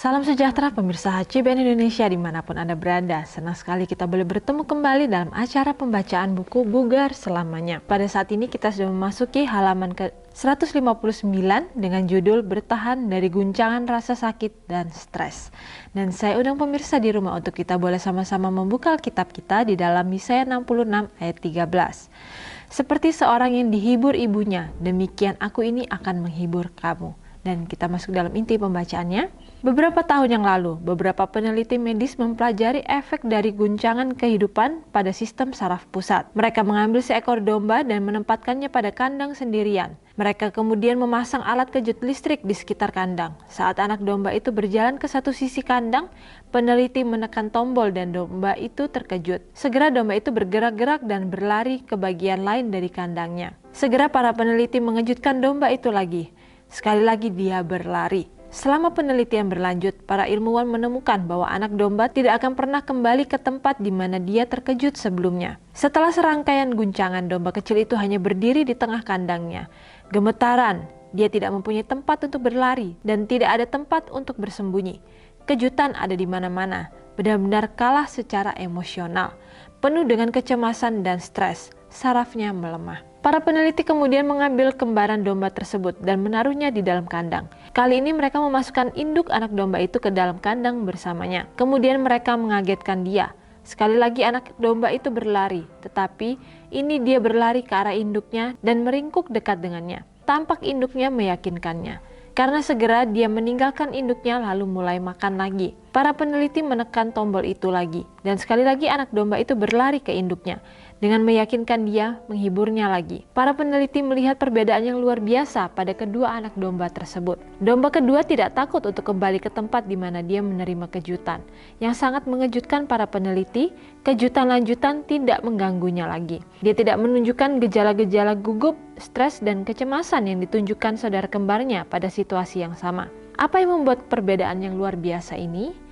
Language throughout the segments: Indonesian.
Salam sejahtera pemirsa HCBN Indonesia dimanapun Anda berada. Senang sekali kita boleh bertemu kembali dalam acara pembacaan buku Bugar Selamanya. Pada saat ini kita sudah memasuki halaman ke 159 dengan judul Bertahan dari Guncangan Rasa Sakit dan Stres. Dan saya undang pemirsa di rumah untuk kita boleh sama-sama membuka Alkitab kita di dalam Yesaya 66 ayat 13. Seperti seorang yang dihibur ibunya, demikian aku ini akan menghibur kamu. Dan kita masuk dalam inti pembacaannya. Beberapa tahun yang lalu, beberapa peneliti medis mempelajari efek dari guncangan kehidupan pada sistem saraf pusat. Mereka mengambil seekor domba dan menempatkannya pada kandang sendirian. Mereka kemudian memasang alat kejut listrik di sekitar kandang. Saat anak domba itu berjalan ke satu sisi kandang, peneliti menekan tombol dan domba itu terkejut. Segera domba itu bergerak-gerak dan berlari ke bagian lain dari kandangnya. Segera para peneliti mengejutkan domba itu lagi. Sekali lagi dia berlari. Selama penelitian berlanjut, para ilmuwan menemukan bahwa anak domba tidak akan pernah kembali ke tempat di mana dia terkejut sebelumnya. Setelah serangkaian guncangan, domba kecil itu hanya berdiri di tengah kandangnya. Gemetaran, dia tidak mempunyai tempat untuk berlari dan tidak ada tempat untuk bersembunyi. Kejutan ada di mana-mana, benar-benar kalah secara emosional, penuh dengan kecemasan dan stres. Sarafnya melemah. Para peneliti kemudian mengambil kembaran domba tersebut dan menaruhnya di dalam kandang. Kali ini mereka memasukkan induk anak domba itu ke dalam kandang bersamanya. Kemudian mereka mengagetkan dia. Sekali lagi anak domba itu berlari, tetapi ini dia berlari ke arah induknya dan meringkuk dekat dengannya. Tampak induknya meyakinkannya. Karena segera dia meninggalkan induknya lalu mulai makan lagi. Para peneliti menekan tombol itu lagi. Dan sekali lagi anak domba itu berlari ke induknya. Dengan meyakinkan dia, menghiburnya lagi. Para peneliti melihat perbedaan yang luar biasa pada kedua anak domba tersebut. Domba kedua tidak takut untuk kembali ke tempat di mana dia menerima kejutan. Yang sangat mengejutkan para peneliti, kejutan lanjutan tidak mengganggunya lagi. Dia tidak menunjukkan gejala-gejala gugup, stres, dan kecemasan yang ditunjukkan saudara kembarnya pada situasi yang sama. Apa yang membuat perbedaan yang luar biasa ini?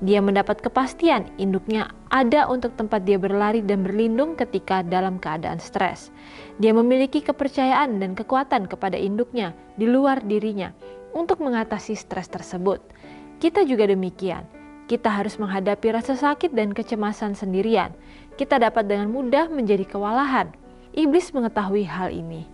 Dia mendapat kepastian induknya ada untuk tempat dia berlari dan berlindung ketika dalam keadaan stres. Dia memiliki kepercayaan dan kekuatan kepada induknya di luar dirinya untuk mengatasi stres tersebut. Kita juga demikian. Kita harus menghadapi rasa sakit dan kecemasan sendirian. Kita dapat dengan mudah menjadi kewalahan. Iblis mengetahui hal ini.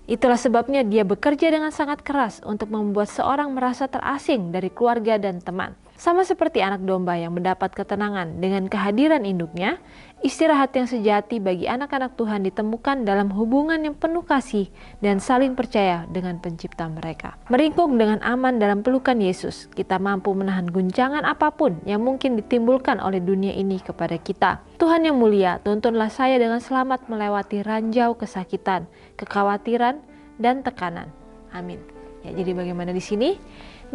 Itulah sebabnya dia bekerja dengan sangat keras untuk membuat seorang merasa terasing dari keluarga dan teman. Sama seperti anak domba yang mendapat ketenangan dengan kehadiran induknya, istirahat yang sejati bagi anak-anak Tuhan ditemukan dalam hubungan yang penuh kasih dan saling percaya dengan pencipta mereka. Meringkuk dengan aman dalam pelukan Yesus, kita mampu menahan guncangan apapun yang mungkin ditimbulkan oleh dunia ini kepada kita. Tuhan yang mulia, tuntunlah saya dengan selamat melewati ranjau kesakitan, kekhawatiran, dan tekanan. Amin. Ya, jadi bagaimana di sini?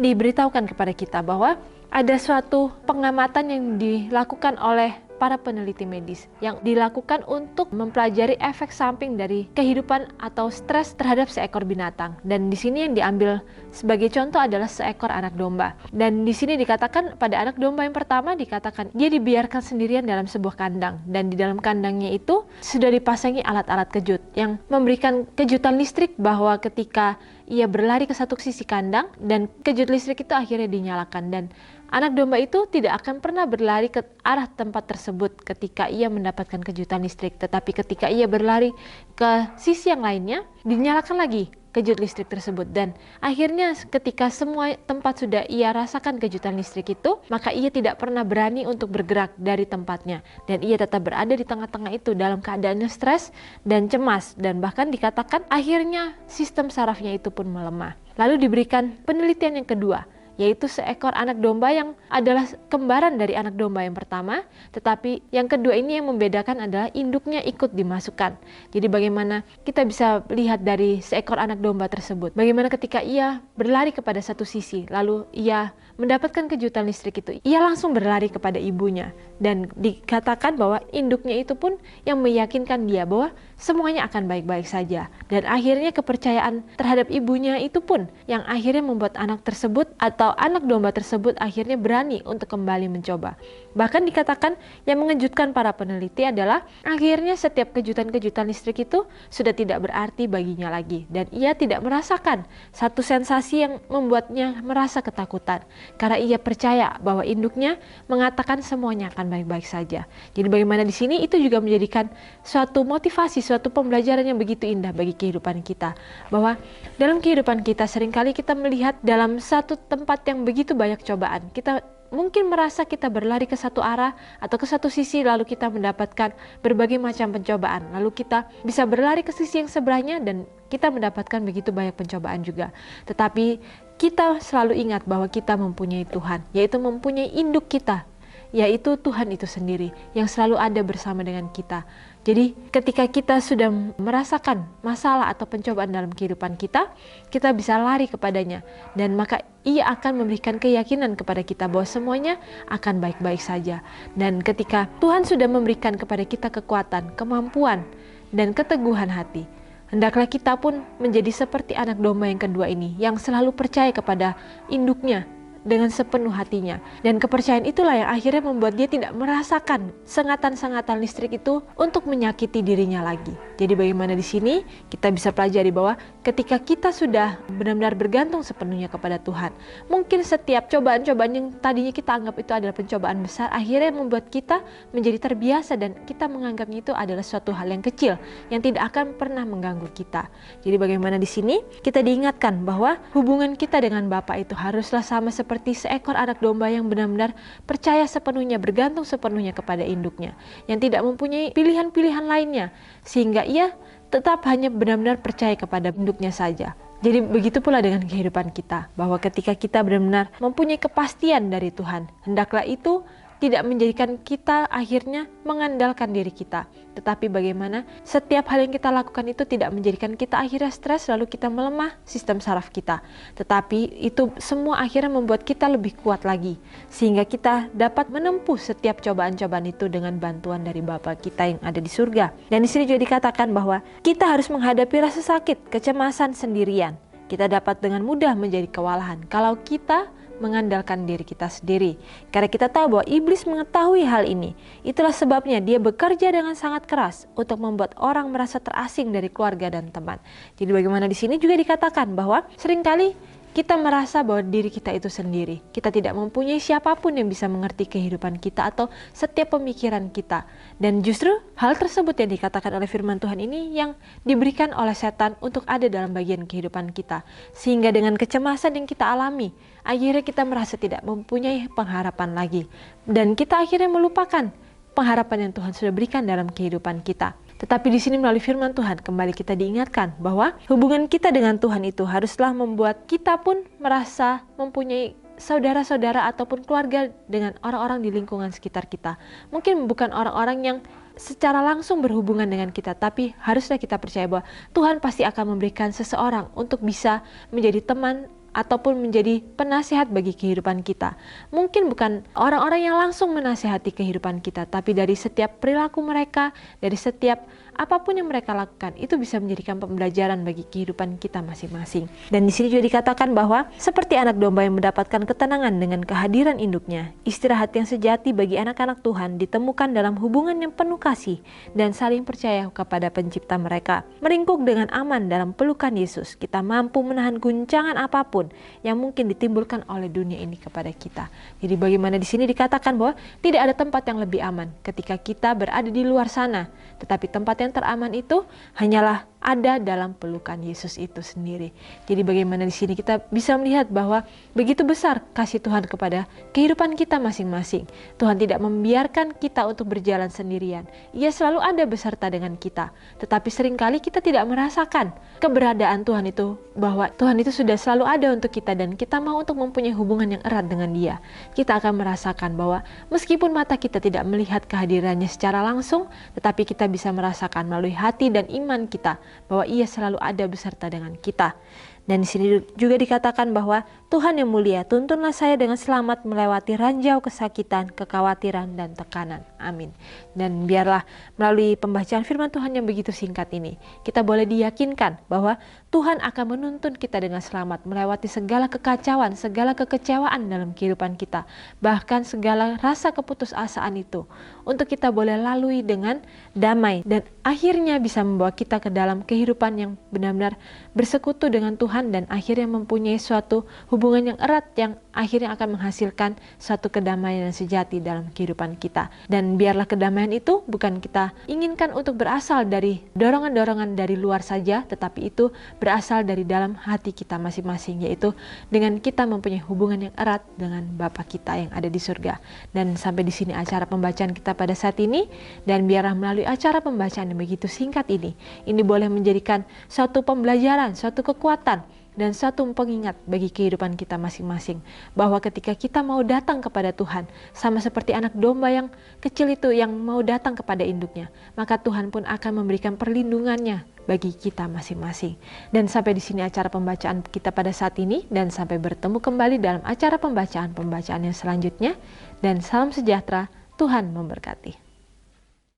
Diberitahukan kepada kita bahwa ada suatu pengamatan yang dilakukan oleh para peneliti medis yang dilakukan untuk mempelajari efek samping dari kehidupan atau stres terhadap seekor binatang. Dan di sini yang diambil sebagai contoh adalah seekor anak domba. Dan di sini dikatakan pada anak domba yang pertama dikatakan dia dibiarkan sendirian dalam sebuah kandang dan di dalam kandangnya itu sudah dipasangi alat-alat kejut yang memberikan kejutan listrik bahwa ketika ia berlari ke satu sisi kandang dan kejut listrik itu akhirnya dinyalakan dan anak domba itu tidak akan pernah berlari ke arah tempat tersebut ketika ia mendapatkan kejutan listrik. Tetapi ketika ia berlari ke sisi yang lainnya, dinyalakan lagi kejut listrik tersebut. Dan akhirnya ketika semua tempat sudah ia rasakan kejutan listrik itu, maka ia tidak pernah berani untuk bergerak dari tempatnya. Dan ia tetap berada di tengah-tengah itu dalam keadaannya stres dan cemas. Dan bahkan dikatakan akhirnya sistem sarafnya itu pun melemah. Lalu diberikan penelitian yang kedua, yaitu seekor anak domba yang adalah kembaran dari anak domba yang pertama, tetapi yang kedua ini yang membedakan adalah induknya ikut dimasukkan. Jadi bagaimana kita bisa lihat dari seekor anak domba tersebut, bagaimana ketika ia berlari kepada satu sisi, lalu ia mendapatkan kejutan listrik itu, ia langsung berlari kepada ibunya. Dan dikatakan bahwa induknya itu pun yang meyakinkan dia bahwa semuanya akan baik-baik saja. Dan akhirnya kepercayaan terhadap ibunya itu pun yang akhirnya membuat anak tersebut atau kalau anak domba tersebut akhirnya berani untuk kembali mencoba. Bahkan dikatakan yang mengejutkan para peneliti adalah akhirnya setiap kejutan-kejutan listrik itu sudah tidak berarti baginya lagi, dan ia tidak merasakan satu sensasi yang membuatnya merasa ketakutan karena ia percaya bahwa induknya mengatakan semuanya akan baik-baik saja. Jadi bagaimana di sini itu juga menjadikan suatu motivasi, suatu pembelajaran yang begitu indah bagi kehidupan kita, bahwa dalam kehidupan kita seringkali kita melihat dalam satu tempat yang begitu banyak cobaan, kita mungkin merasa kita berlari ke satu arah atau ke satu sisi, lalu kita mendapatkan berbagai macam pencobaan, lalu kita bisa berlari ke sisi yang sebelahnya dan kita mendapatkan begitu banyak pencobaan juga. Tetapi kita selalu ingat bahwa kita mempunyai Tuhan, yaitu mempunyai induk kita, yaitu Tuhan itu sendiri yang selalu ada bersama dengan kita. Jadi ketika kita sudah merasakan masalah atau pencobaan dalam kehidupan kita, kita bisa lari kepadanya, dan maka ia akan memberikan keyakinan kepada kita bahwa semuanya akan baik-baik saja. Dan ketika Tuhan sudah memberikan kepada kita kekuatan, kemampuan, dan keteguhan hati, hendaklah kita pun menjadi seperti anak domba yang kedua ini, yang selalu percaya kepada induknya dengan sepenuh hatinya. Dan kepercayaan itulah yang akhirnya membuat dia tidak merasakan sengatan-sengatan listrik itu untuk menyakiti dirinya lagi. Jadi bagaimana di sini kita bisa pelajari bahwa ketika kita sudah benar-benar bergantung sepenuhnya kepada Tuhan, mungkin setiap cobaan-cobaan yang tadinya kita anggap itu adalah pencobaan besar, akhirnya membuat kita menjadi terbiasa dan kita menganggapnya itu adalah suatu hal yang kecil yang tidak akan pernah mengganggu kita. Jadi bagaimana di sini kita diingatkan bahwa hubungan kita dengan Bapa itu haruslah sama seperti seekor anak domba yang benar-benar percaya sepenuhnya, bergantung sepenuhnya kepada induknya, yang tidak mempunyai pilihan-pilihan lainnya, sehingga ia tetap hanya benar-benar percaya kepada induknya saja. Jadi begitu pula dengan kehidupan kita, bahwa ketika kita benar-benar mempunyai kepastian dari Tuhan, hendaklah itu tidak menjadikan kita akhirnya mengandalkan diri kita, tetapi bagaimana setiap hal yang kita lakukan itu tidak menjadikan kita akhirnya stres lalu kita melemah sistem saraf kita, tetapi itu semua akhirnya membuat kita lebih kuat lagi, sehingga kita dapat menempuh setiap cobaan-cobaan itu dengan bantuan dari Bapa kita yang ada di surga. Dan di sini juga dikatakan bahwa kita harus menghadapi rasa sakit, kecemasan sendirian. Kita dapat dengan mudah menjadi kewalahan kalau kita mengandalkan diri kita sendiri. Karena kita tahu bahwa iblis mengetahui hal ini. Itulah sebabnya dia bekerja dengan sangat keras untuk membuat orang merasa terasing dari keluarga dan teman. Jadi bagaimana di sini juga dikatakan bahwa seringkali kita merasa bahwa diri kita itu sendiri. Kita tidak mempunyai siapapun yang bisa mengerti kehidupan kita atau setiap pemikiran kita. Dan justru hal tersebut yang dikatakan oleh firman Tuhan ini yang diberikan oleh setan untuk ada dalam bagian kehidupan kita. Sehingga dengan kecemasan yang kita alami, akhirnya kita merasa tidak mempunyai pengharapan lagi. Dan kita akhirnya melupakan pengharapan yang Tuhan sudah berikan dalam kehidupan kita. Tetapi di sini melalui firman Tuhan kembali kita diingatkan bahwa hubungan kita dengan Tuhan itu haruslah membuat kita pun merasa mempunyai saudara-saudara ataupun keluarga dengan orang-orang di lingkungan sekitar kita. Mungkin bukan orang-orang yang secara langsung berhubungan dengan kita, tapi haruslah kita percaya bahwa Tuhan pasti akan memberikan seseorang untuk bisa menjadi teman ataupun menjadi penasihat bagi kehidupan kita. Mungkin bukan orang-orang yang langsung menasihati kehidupan kita, tapi dari setiap perilaku mereka, dari setiap apapun yang mereka lakukan, itu bisa menjadikan pembelajaran bagi kehidupan kita masing-masing. Dan di sini juga dikatakan bahwa seperti anak domba yang mendapatkan ketenangan dengan kehadiran induknya, istirahat yang sejati bagi anak-anak Tuhan ditemukan dalam hubungan yang penuh kasih dan saling percaya kepada pencipta mereka. Meringkuk dengan aman dalam pelukan Yesus, kita mampu menahan guncangan apapun yang mungkin ditimbulkan oleh dunia ini kepada kita. Jadi bagaimana di sini dikatakan bahwa tidak ada tempat yang lebih aman ketika kita berada di luar sana, tetapi tempat yang teraman itu hanyalah ada dalam pelukan Yesus itu sendiri. Jadi bagaimana di sini kita bisa melihat bahwa begitu besar kasih Tuhan kepada kehidupan kita masing-masing. Tuhan tidak membiarkan kita untuk berjalan sendirian. Ia selalu ada beserta dengan kita. Tetapi seringkali kita tidak merasakan keberadaan Tuhan itu, bahwa Tuhan itu sudah selalu ada untuk kita dan kita mau untuk mempunyai hubungan yang erat dengan Dia. Kita akan merasakan bahwa meskipun mata kita tidak melihat kehadirannya secara langsung, tetapi kita bisa merasakan melalui hati dan iman kita bahwa Ia selalu ada beserta dengan kita. Dan di sini juga dikatakan bahwa Tuhan yang mulia, tuntunlah saya dengan selamat melewati ranjau kesakitan, kekhawatiran, dan tekanan. Amin. Dan biarlah melalui pembacaan firman Tuhan yang begitu singkat ini, kita boleh diyakinkan bahwa Tuhan akan menuntun kita dengan selamat melewati segala kekacauan, segala kekecewaan dalam kehidupan kita, bahkan segala rasa keputusasaan itu, untuk kita boleh lalui dengan damai dan akhirnya bisa membawa kita ke dalam kehidupan yang benar-benar bersekutu dengan Tuhan dan akhirnya mempunyai suatu hubungan yang erat yang akhirnya akan menghasilkan suatu kedamaian yang sejati dalam kehidupan kita. Dan biarlah kedamaian itu bukan kita inginkan untuk berasal dari dorongan-dorongan dari luar saja, tetapi itu berasal dari dalam hati kita masing-masing, yaitu dengan kita mempunyai hubungan yang erat dengan Bapa kita yang ada di surga. Dan sampai di sini acara pembacaan kita pada saat ini, dan biarlah melalui acara pembacaan yang begitu singkat ini boleh menjadikan suatu pembelajaran, suatu kekuatan, dan suatu pengingat bagi kehidupan kita masing-masing, bahwa ketika kita mau datang kepada Tuhan, sama seperti anak domba yang kecil itu yang mau datang kepada induknya, maka Tuhan pun akan memberikan perlindungannya bagi kita masing-masing. Dan sampai di sini acara pembacaan kita pada saat ini, dan sampai bertemu kembali dalam acara pembacaan yang selanjutnya, dan salam sejahtera, Tuhan memberkati.